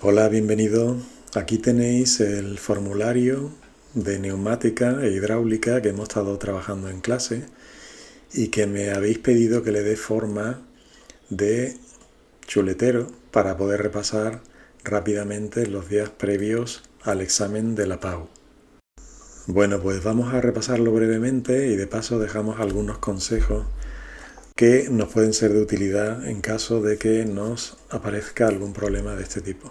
Hola, bienvenido. Aquí tenéis el formulario de neumática e hidráulica que hemos estado trabajando en clase y que me habéis pedido que le dé forma de chuletero para poder repasar rápidamente los días previos al examen de la PAU. Bueno, pues vamos a repasarlo brevemente y de paso dejamos algunos consejos que nos pueden ser de utilidad en caso de que nos aparezca algún problema de este tipo.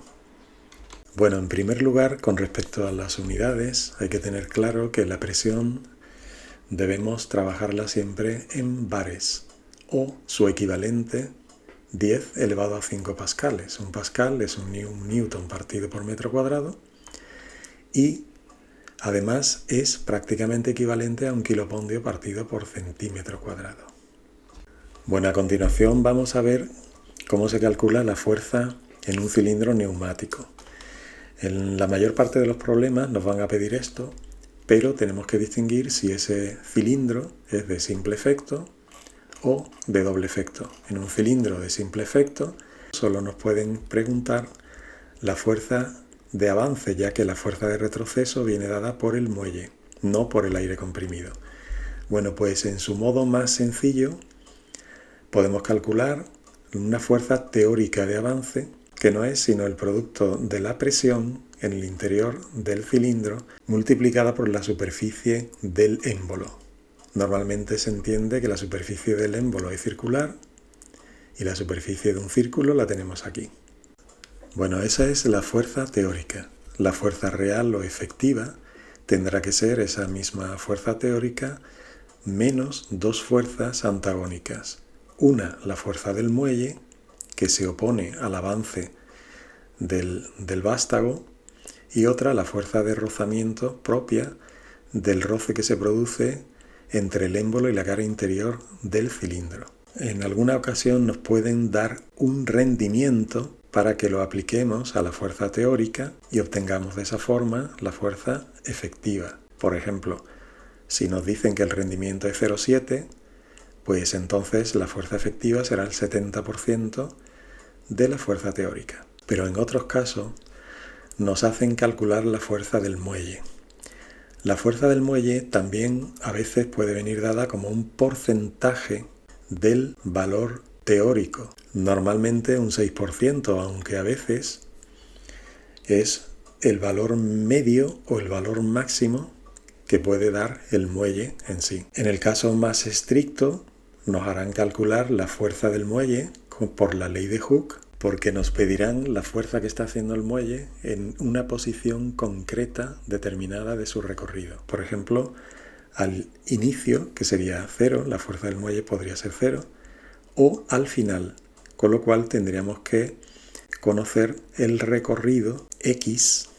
Bueno, en primer lugar, con respecto a las unidades, hay que tener claro que la presión debemos trabajarla siempre en bares o su equivalente 10 elevado a 5 pascales. Un pascal es un newton partido por metro cuadrado y además es prácticamente equivalente a un kilopondio partido por centímetro cuadrado. Bueno, a continuación vamos a ver cómo se calcula la fuerza en un cilindro neumático. En la mayor parte de los problemas nos van a pedir esto, pero tenemos que distinguir si ese cilindro es de simple efecto o de doble efecto. En un cilindro de simple efecto solo nos pueden preguntar la fuerza de avance, ya que la fuerza de retroceso viene dada por el muelle, no por el aire comprimido. Bueno, pues en su modo más sencillo podemos calcular una fuerza teórica de avance que no es sino el producto de la presión en el interior del cilindro multiplicada por la superficie del émbolo. Normalmente se entiende que la superficie del émbolo es circular y la superficie de un círculo la tenemos aquí. Bueno, esa es la fuerza teórica. La fuerza real o efectiva tendrá que ser esa misma fuerza teórica menos dos fuerzas antagónicas. Una, la fuerza del muelle, que se opone al avance del vástago, y otra, la fuerza de rozamiento propia del roce que se produce entre el émbolo y la cara interior del cilindro. En alguna ocasión nos pueden dar un rendimiento para que lo apliquemos a la fuerza teórica y obtengamos de esa forma la fuerza efectiva. Por ejemplo, si nos dicen que el rendimiento es 0,7, pues entonces la fuerza efectiva será el 70% de la fuerza teórica. Pero en otros casos nos hacen calcular la fuerza del muelle. La fuerza del muelle también a veces puede venir dada como un porcentaje del valor teórico. Normalmente un 6%, aunque a veces es el valor medio o el valor máximo que puede dar el muelle en sí. En el caso más estricto, nos harán calcular la fuerza del muelle por la ley de Hooke, porque nos pedirán la fuerza que está haciendo el muelle en una posición concreta determinada de su recorrido. Por ejemplo, al inicio, que sería 0, la fuerza del muelle podría ser 0, o al final, con lo cual tendríamos que conocer el recorrido X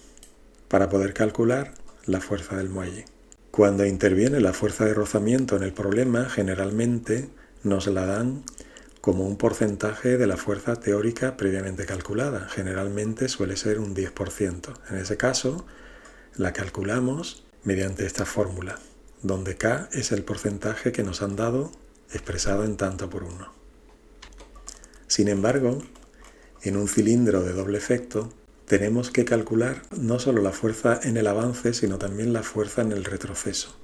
para poder calcular la fuerza del muelle. Cuando interviene la fuerza de rozamiento en el problema, generalmente nos la dan como un porcentaje de la fuerza teórica previamente calculada. Generalmente suele ser un 10%. En ese caso, la calculamos mediante esta fórmula, donde K es el porcentaje que nos han dado expresado en tanto por 1. Sin embargo, en un cilindro de doble efecto, tenemos que calcular no solo la fuerza en el avance, sino también la fuerza en el retroceso.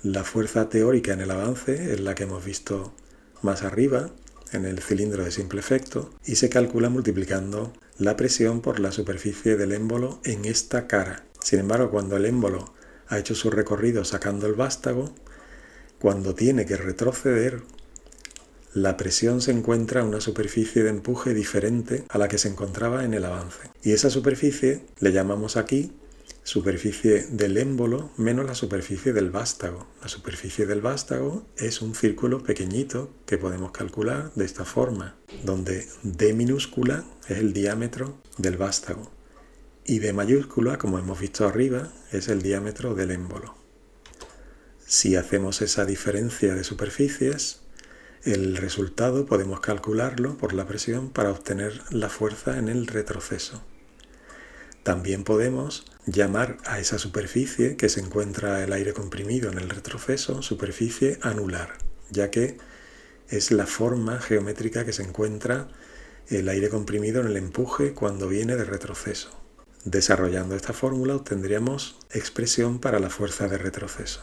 La fuerza teórica en el avance es la que hemos visto más arriba, en el cilindro de simple efecto, y se calcula multiplicando la presión por la superficie del émbolo en esta cara. Sin embargo, cuando el émbolo ha hecho su recorrido sacando el vástago, cuando tiene que retroceder, la presión se encuentra en una superficie de empuje diferente a la que se encontraba en el avance. Y esa superficie le llamamos aquí superficie del émbolo menos la superficie del vástago. La superficie del vástago es un círculo pequeñito que podemos calcular de esta forma, donde D minúscula es el diámetro del vástago y D mayúscula, como hemos visto arriba, es el diámetro del émbolo. Si hacemos esa diferencia de superficies, el resultado podemos calcularlo por la presión para obtener la fuerza en el retroceso. También podemos llamar a esa superficie que se encuentra el aire comprimido en el retroceso superficie anular, ya que es la forma geométrica que se encuentra el aire comprimido en el empuje cuando viene de retroceso. Desarrollando esta fórmula obtendríamos expresión para la fuerza de retroceso.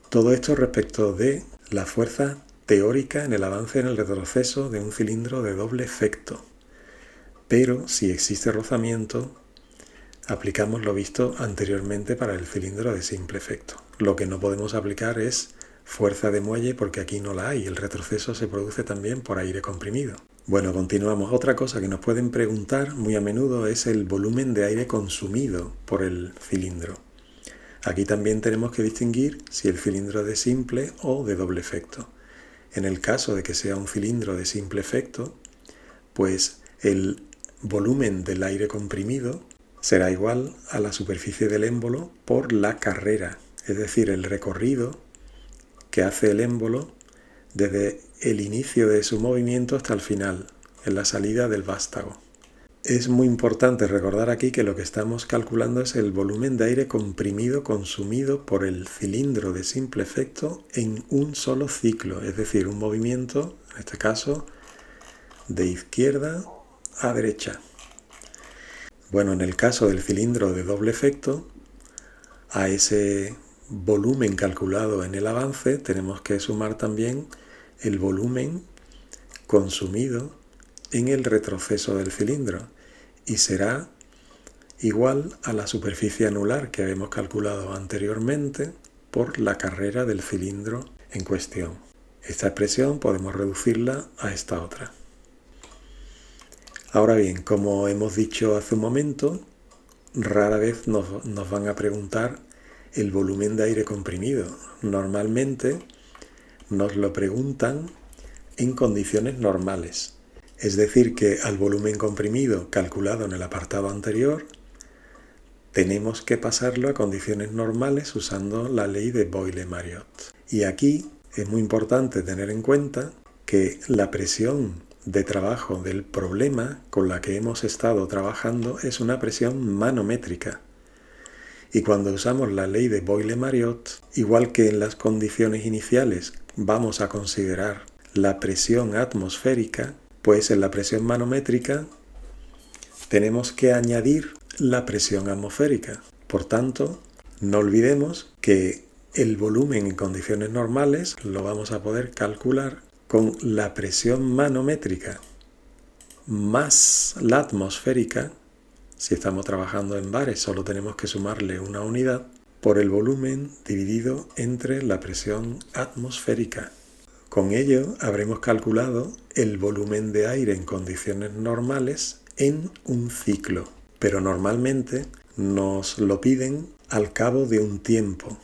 Todo esto respecto de la fuerza teórica en el avance en el retroceso de un cilindro de doble efecto. Pero si existe rozamiento, aplicamos lo visto anteriormente para el cilindro de simple efecto. Lo que no podemos aplicar es fuerza de muelle porque aquí no la hay. El retroceso se produce también por aire comprimido. Bueno, continuamos. Otra cosa que nos pueden preguntar muy a menudo es el volumen de aire consumido por el cilindro. Aquí también tenemos que distinguir si el cilindro es de simple o de doble efecto. En el caso de que sea un cilindro de simple efecto, pues el volumen del aire comprimido será igual a la superficie del émbolo por la carrera, es decir, el recorrido que hace el émbolo desde el inicio de su movimiento hasta el final, en la salida del vástago. Es muy importante recordar aquí que lo que estamos calculando es el volumen de aire comprimido consumido por el cilindro de simple efecto en un solo ciclo, es decir, un movimiento, en este caso, de izquierda a derecha. Bueno, en el caso del cilindro de doble efecto, a ese volumen calculado en el avance tenemos que sumar también el volumen consumido en el retroceso del cilindro y será igual a la superficie anular que habíamos calculado anteriormente por la carrera del cilindro en cuestión. Esta expresión podemos reducirla a esta otra. Ahora bien, como hemos dicho hace un momento, rara vez nos van a preguntar el volumen de aire comprimido. Normalmente nos lo preguntan en condiciones normales. Es decir, que al volumen comprimido calculado en el apartado anterior, tenemos que pasarlo a condiciones normales usando la ley de Boyle-Mariotte. Y aquí es muy importante tener en cuenta que la presión de trabajo del problema con la que hemos estado trabajando es una presión manométrica. Y cuando usamos la ley de Boyle-Mariotte, igual que en las condiciones iniciales vamos a considerar la presión atmosférica, pues en la presión manométrica tenemos que añadir la presión atmosférica. Por tanto, no olvidemos que el volumen en condiciones normales lo vamos a poder calcular con la presión manométrica más la atmosférica. Si estamos trabajando en bares, solo tenemos que sumarle una unidad por el volumen dividido entre la presión atmosférica. Con ello habremos calculado el volumen de aire en condiciones normales en un ciclo, pero normalmente nos lo piden al cabo de un tiempo.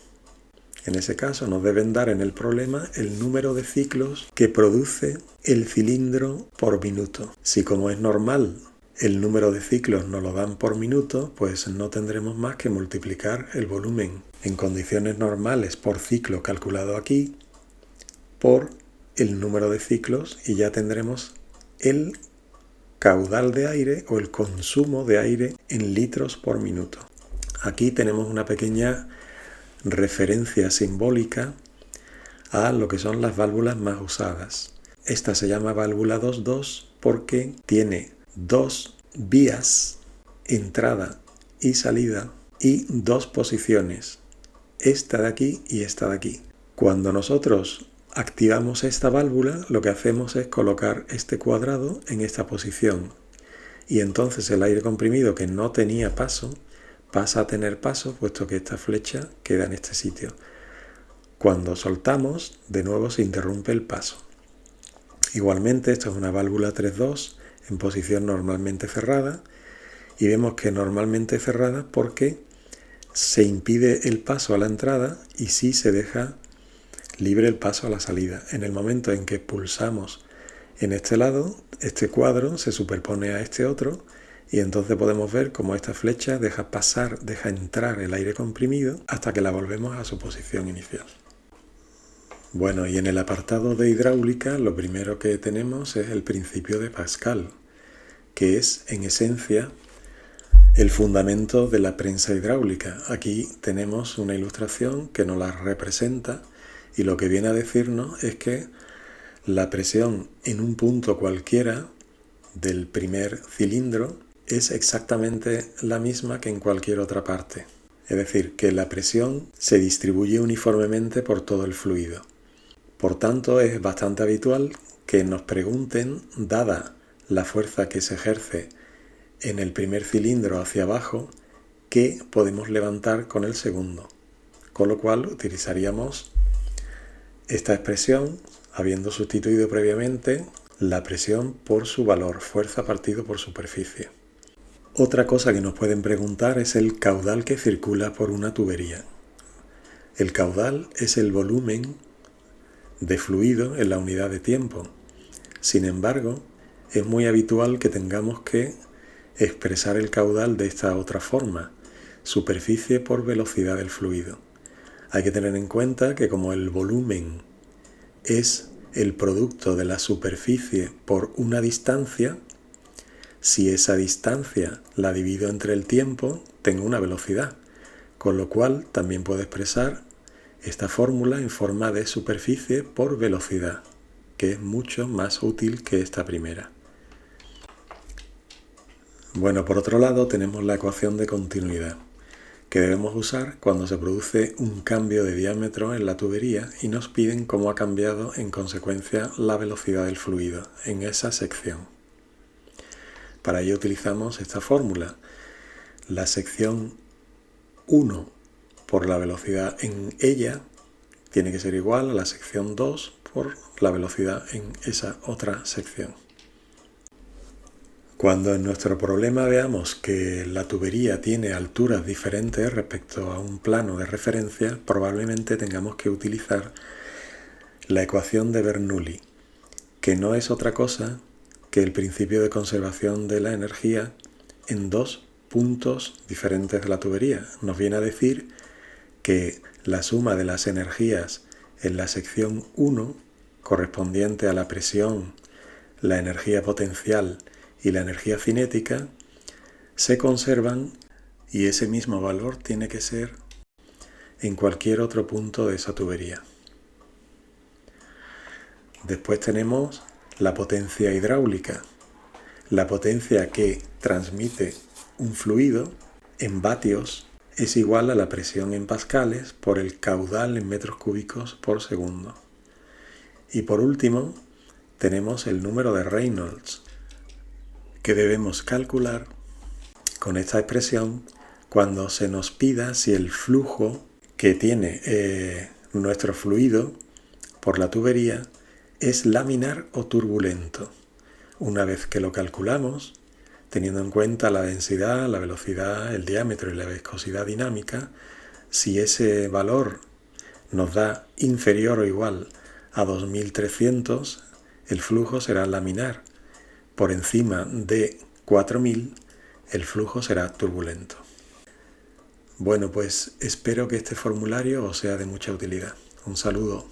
En ese caso nos deben dar en el problema el número de ciclos que produce el cilindro por minuto. Si como es normal el número de ciclos nos lo dan por minuto, pues no tendremos más que multiplicar el volumen en condiciones normales por ciclo calculado aquí por el número de ciclos y ya tendremos el caudal de aire o el consumo de aire en litros por minuto. Aquí tenemos una pequeña referencia simbólica a lo que son las válvulas más usadas. Esta se llama válvula 2-2 porque tiene dos vías, entrada y salida, y dos posiciones, esta de aquí y esta de aquí. Cuando nosotros activamos esta válvula, lo que hacemos es colocar este cuadrado en esta posición y entonces el aire comprimido que no tenía paso pasa a tener paso, puesto que esta flecha queda en este sitio. Cuando soltamos, de nuevo se interrumpe el paso. Igualmente, esto es una válvula 3-2 en posición normalmente cerrada y vemos que normalmente cerrada porque se impide el paso a la entrada y sí se deja libre el paso a la salida. En el momento en que pulsamos en este lado, este cuadro se superpone a este otro y entonces podemos ver cómo esta flecha deja entrar el aire comprimido hasta que la volvemos a su posición inicial. Bueno, y en el apartado de hidráulica lo primero que tenemos es el principio de Pascal, que es en esencia el fundamento de la prensa hidráulica. Aquí tenemos una ilustración que nos la representa y lo que viene a decirnos es que la presión en un punto cualquiera del primer cilindro es exactamente la misma que en cualquier otra parte. Es decir, que la presión se distribuye uniformemente por todo el fluido. Por tanto, es bastante habitual que nos pregunten, dada la fuerza que se ejerce en el primer cilindro hacia abajo, ¿qué podemos levantar con el segundo? Con lo cual utilizaríamos esta expresión, habiendo sustituido previamente la presión por su valor, fuerza partido por superficie. Otra cosa que nos pueden preguntar es el caudal que circula por una tubería. El caudal es el volumen de fluido en la unidad de tiempo. Sin embargo, es muy habitual que tengamos que expresar el caudal de esta otra forma, superficie por velocidad del fluido. Hay que tener en cuenta que como el volumen es el producto de la superficie por una distancia, si esa distancia la divido entre el tiempo, tengo una velocidad, con lo cual también puedo expresar esta fórmula en forma de superficie por velocidad, que es mucho más útil que esta primera. Bueno, por otro lado tenemos la ecuación de continuidad, que debemos usar cuando se produce un cambio de diámetro en la tubería y nos piden cómo ha cambiado en consecuencia la velocidad del fluido en esa sección. Para ello utilizamos esta fórmula. La sección 1 por la velocidad en ella tiene que ser igual a la sección 2 por la velocidad en esa otra sección. Cuando en nuestro problema veamos que la tubería tiene alturas diferentes respecto a un plano de referencia, probablemente tengamos que utilizar la ecuación de Bernoulli, que no es otra cosa que el principio de conservación de la energía en dos puntos diferentes de la tubería. Nos viene a decir que la suma de las energías en la sección 1, correspondiente a la presión, la energía potencial y la energía cinética, se conservan y ese mismo valor tiene que ser en cualquier otro punto de esa tubería. Después tenemos la potencia hidráulica, la potencia que transmite un fluido en vatios es igual a la presión en pascales por el caudal en metros cúbicos por segundo. Y por último, tenemos el número de Reynolds, que debemos calcular con esta expresión cuando se nos pida si el flujo que tiene nuestro fluido por la tubería es laminar o turbulento. Una vez que lo calculamos, teniendo en cuenta la densidad, la velocidad, el diámetro y la viscosidad dinámica, si ese valor nos da inferior o igual a 2300, el flujo será laminar. Por encima de 4000, el flujo será turbulento. Bueno, pues espero que este formulario os sea de mucha utilidad. Un saludo.